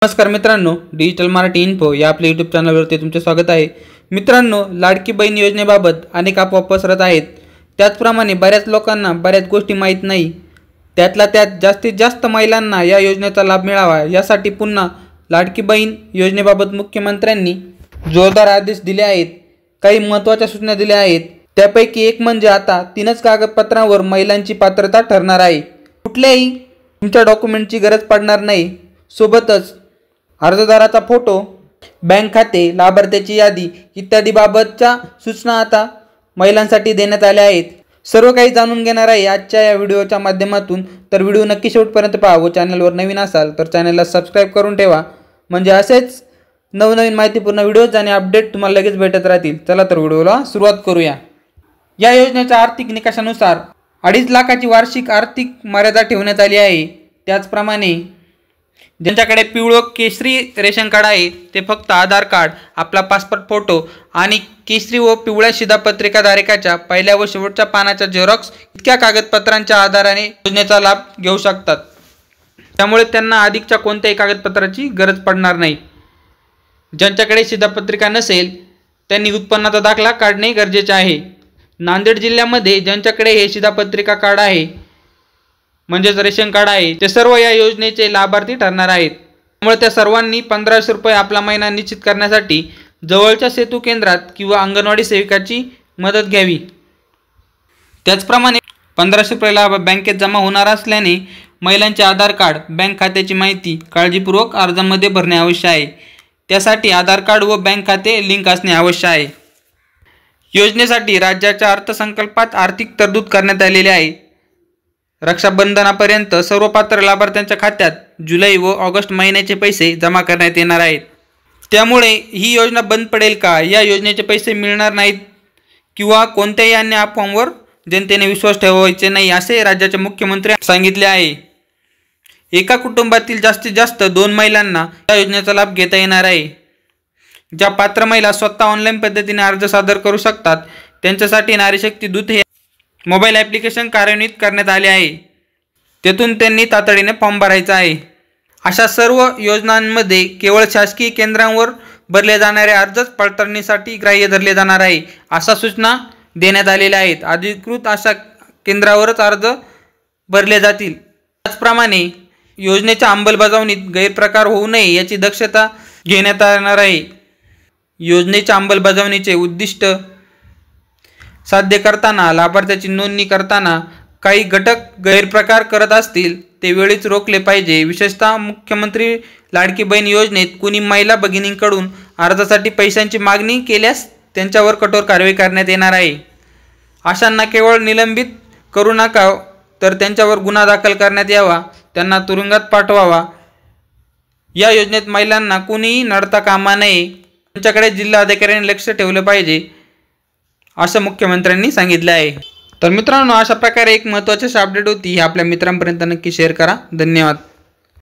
नमस्कार मित्रांनो, digital Marathi info या आपल्या यूट्यूब चॅनलवरती तुमचे स्वागत आहे। मित्रांनो, लाडकी बहीण योजनेबाबत अनेक अफवा पसरत आहेत। त्याचप्रमाणे बऱ्याच लोकांना बऱ्याच गोष्टी माहीत नाही। त्यातल्या त्यात जास्तीत जास्त महिलांना या योजनेचा लाभ मिळावा यासाठी पुन्हा लाडकी बहीण योजनेबाबत मुख्यमंत्र्यांनी जोरदार आदेश दिले आहेत। काही महत्त्वाच्या सूचना दिल्या आहेत। त्यापैकी एक म्हणजे आता 3च कागदपत्रांवर महिलांची पात्रता ठरणार आहे। कुठल्याही तुमच्या डॉक्युमेंटची गरज पडणार नाही। सोबतच अर्जदाराचा फोटो, बँक खाते, लाभार्थ्याची यादी इत्यादी बाबतच्या सूचना आता महिलांसाठी देण्यात आल्या आहेत। सर्व काही जाणून घेणार आहे आजच्या या व्हिडिओच्या माध्यमातून। तर व्हिडिओ नक्की शेवटपर्यंत पहा व चॅनलवर नवीन असाल तर चॅनलला सबस्क्राइब करून ठेवा, म्हणजे असेच नवनवीन माहितीपूर्ण व्हिडिओज आणि अपडेट तुम्हाला लगेच भेटत राहतील। चला तर व्हिडिओला सुरुवात करूया। या योजनेच्या आर्थिक निकषानुसार 2.5 लाखाची वार्षिक आर्थिक मर्यादा ठेवण्यात आली आहे। त्याचप्रमाणे ज्यांच्याकडे पिवळं केशरी रेशन कार्ड आहे ते फक्त आधार कार्ड, आपला पासपोर्ट फोटो आणि केशरी व पिवळ्या शिधापत्रिका धारकाच्या पहिल्या व शेवटच्या पानाच्या झेरॉक्स इतक्या कागदपत्रांच्या आधाराने योजनेचा लाभ घेऊ शकतात। त्यामुळे त्यांना अधिकच्या कोणत्याही कागदपत्राची गरज पडणार नाही। ज्यांच्याकडे शिधापत्रिका नसेल त्यांनी उत्पन्नाचा दाखला काढणे गरजेचे आहे। नांदेड जिल्ह्यामध्ये ज्यांच्याकडे हे शिधापत्रिका कार्ड आहे म्हणजेच रेशन कार्ड आहे ते सर्व या योजनेचे लाभार्थी ठरणार आहेत। त्यामुळे त्या सर्वांनी 1500 रुपये आपला महिना निश्चित करण्यासाठी जवळच्या सेतू केंद्रात किंवा अंगणवाडी सेविकाची मदत घ्यावी। त्याचप्रमाणे 1500 रुपये लाभ बँकेत जमा होणार असल्याने महिलांचे आधार कार्ड, बँक खात्याची माहिती काळजीपूर्वक अर्जामध्ये भरणे आवश्यक आहे। त्यासाठी आधार कार्ड व बँक खाते लिंक असणे आवश्यक आहे। योजनेसाठी राज्याच्या अर्थसंकल्पात आर्थिक तरतूद करण्यात आलेली आहे। रक्षाबंधनापर्यंत सर्व पात्र लाभार्थ्यांच्या खात्यात जुलै व ऑगस्ट महिन्याचे पैसे जमा करण्यात येणार आहेत। त्यामुळे ही योजना बंद पडेल का, या योजनेचे पैसे मिळणार नाहीत किंवा कोणत्याही अन्य अफवांवर जनतेने विश्वास ठेवायचे नाही असे राज्याचे मुख्यमंत्री सांगितले आहे। एका कुटुंबातील जास्तीत जास्त 2 महिलांना या योजनेचा लाभ घेता येणार आहे। ज्या पात्र महिला स्वतः ऑनलाईन पद्धतीने अर्ज सादर करू शकतात त्यांच्यासाठी नारी शक्ती दूत हे मोबाईल ॲप्लिकेशन कार्यान्वित करण्यात आले आहे। तेथून त्यांनी तातडीने फॉर्म भरायचा आहे। अशा सर्व योजनांमध्ये केवळ शासकीय केंद्रांवर भरले जाणारे अर्जच पडताळणीसाठी ग्राह्य धरले जाणार आहे अशा सूचना देण्यात आलेल्या आहेत। अधिकृत अशा केंद्रावरच अर्ज भरले जातील। त्याचप्रमाणे योजनेच्या अंमलबजावणीत गैरप्रकार होऊ नये याची दक्षता घेण्यात येणार आहे। योजनेच्या अंमलबजावणीचे उद्दिष्ट साध्य करताना लाभार्थ्याची नोंदणी करताना काही घटक गैरप्रकार करत असतील ते वेळीच रोखले पाहिजे। विशेषतः मुख्यमंत्री लाडकी बहीण योजनेत कुणी महिला भगिनींकडून अर्जासाठी पैशांची मागणी केल्यास त्यांच्यावर कठोर कारवाई करण्यात येणार आहे। अशांना केवळ निलंबित करू नका तर त्यांच्यावर गुन्हा दाखल करण्यात यावा, त्यांना तुरुंगात पाठवावा। या योजनेत महिलांना कुणीही नडता कामा नये, त्यांच्याकडे जिल्हा अधिकाऱ्यांनी लक्ष ठेवले पाहिजे असं मुख्यमंत्र्यांनी सांगितले आहे। तर मित्रांनो, अशा प्रकारे एक महत्त्वाची अपडेट होती, ही आपल्या मित्रांपर्यंत नक्की शेअर करा। धन्यवाद।